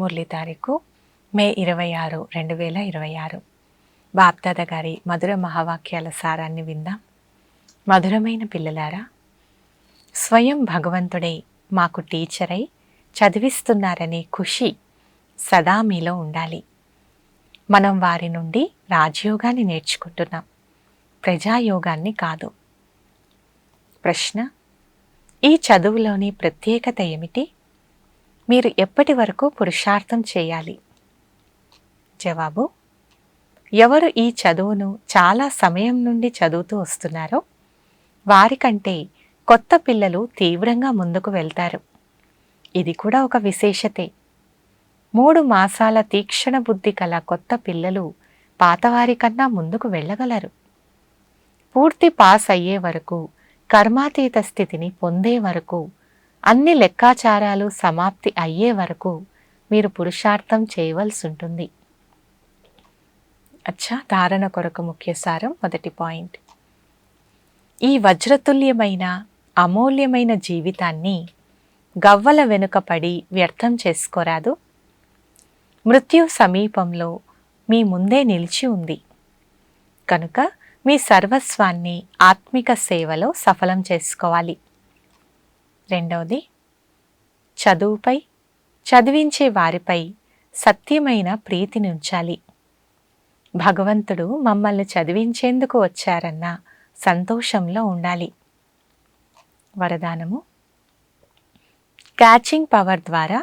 మురళి తారీఖు మే 26, 2026. బాప్దాద గారి మధుర మహావాక్యాల సారాన్ని విందాం. మధురమైన పిల్లలారా, స్వయం భగవంతుడే మాకు టీచరై చదివిస్తున్నారనే ఖుషి సదా మీలో ఉండాలి. మనం వారి నుండి రాజయోగాన్ని నేర్చుకుంటున్నాం, ప్రజాయోగాన్ని కాదు. ప్రశ్న: ఈ చదువులోని ప్రత్యేకత ఏమిటి? మీరు ఎప్పటి వరకు పురుషార్థం చేయాలి? జవాబు: ఎవరు ఈ చదువును చాలా సమయం నుండి చదువుతూ వస్తున్నారో వారికంటే కొత్త పిల్లలు తీవ్రంగా ముందుకు వెళ్తారు. ఇది కూడా ఒక విశేషతే. 3 మాసాల తీక్షణ బుద్ధి కల కొత్త పిల్లలు పాతవారి కన్నా ముందుకు వెళ్ళగలరు. పూర్తి పాస్ అయ్యే వరకు, కర్మాతీత స్థితిని పొందే వరకు, అన్ని లెక్కాచారాలు సమాప్తి అయ్యే వరకు మీరు పురుషార్థం చేయవలసి ఉంటుంది. ధారణ కొరకు ముఖ్య సారం. మొదటి పాయింట్: ఈ వజ్రతుల్యమైన అమూల్యమైన జీవితాన్ని గవ్వల వెనుక పడి వ్యర్థం చేసుకోరాదు. మృత్యు సమీపంలో మీ ముందే నిలిచి ఉంది కనుక మీ సర్వస్వాన్ని ఆత్మిక సేవలో సఫలం చేసుకోవాలి. రెండవది, చదువుపై, చదివించే వారిపై సత్యమైన ప్రీతిని ఉంచాలి. భగవంతుడు మమ్మల్ని చదివించేందుకు వచ్చారన్న సంతోషంలో ఉండాలి. వరదానము: క్యాచింగ్ పవర్ ద్వారా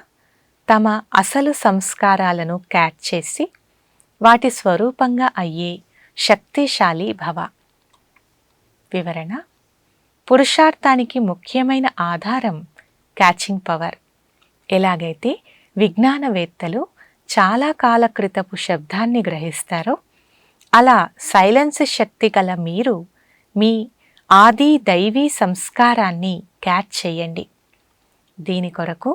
తమ అసలు సంస్కారాలను క్యాచ్ చేసి వాటి స్వరూపంగా అయ్యే శక్తిశాలి భవ. వివరణ: పురుషార్థానికి ముఖ్యమైన ఆధారం క్యాచింగ్ పవర్. ఎలాగైతే విజ్ఞానవేత్తలు చాలా కాల క్రితపు శబ్దాన్ని గ్రహిస్తారో అలా సైలెన్స్ శక్తి గల మీరు మీ ఆది దైవీ సంస్కారాన్ని క్యాచ్ చేయండి. దీని కొరకు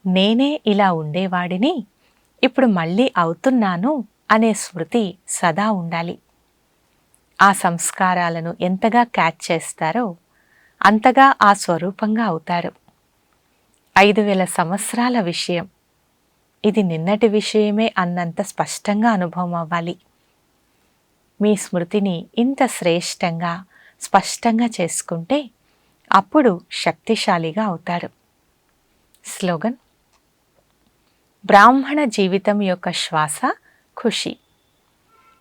నేనే ఇలా ఉండేవాడిని, ఇప్పుడు మళ్ళీ అవుతున్నాను అనే స్మృతి సదా ఉండాలి. ఆ సంస్కారాలను ఎంతగా క్యాచ్ చేస్తారో అంతగా ఆ స్వరూపంగా అవుతారు. 5000 సంవత్సరాల విషయం ఇది నిన్నటి విషయమే అన్నంత స్పష్టంగా అనుభవం అవ్వాలి. మీ స్మృతిని ఇంత శ్రేష్టంగా స్పష్టంగా చేసుకుంటే అప్పుడు శక్తిశాలిగా అవుతారు. స్లోగన్: బ్రాహ్మణ జీవితం యొక్క శ్వాస ఖుషి.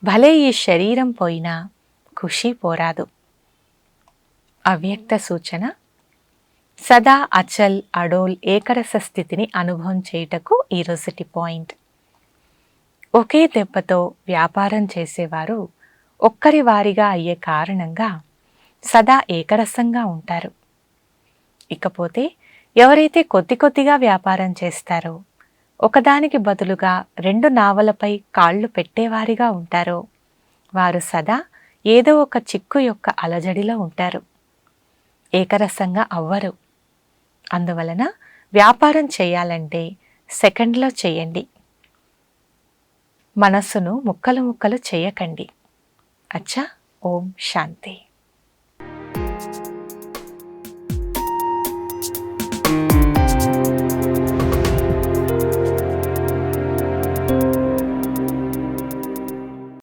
భలే ఈ శరీరం పోయినా ఖుషి పోరాదు. అవ్యక్త సూచన: సదా అచల్ అడోల్ ఏకరస స్థితిని అనుభవం చేయుటకు ఈ రోజుటి పాయింట్. ఒకే దెబ్బతో వ్యాపారం చేసేవారు ఒక్కరి వారిగా అయ్యే కారణంగా సదా ఏకరసంగా ఉంటారు. ఇకపోతే ఎవరైతే కొద్ది కొద్దిగా వ్యాపారం చేస్తారో, ఒకదానికి బదులుగా 2 నావలపై కాళ్ళు పెట్టేవారిగా ఉంటారో వారు సదా ఏదో ఒక చిక్కు యొక్క అలజడిలో ఉంటారు, ఏకరసంగా అవ్వరు. అందువలన వ్యాపారం చేయాలంటే సెకండ్లో చేయండి, మనస్సును ముక్కలు ముక్కలు చేయకండి. ఓం శాంతి.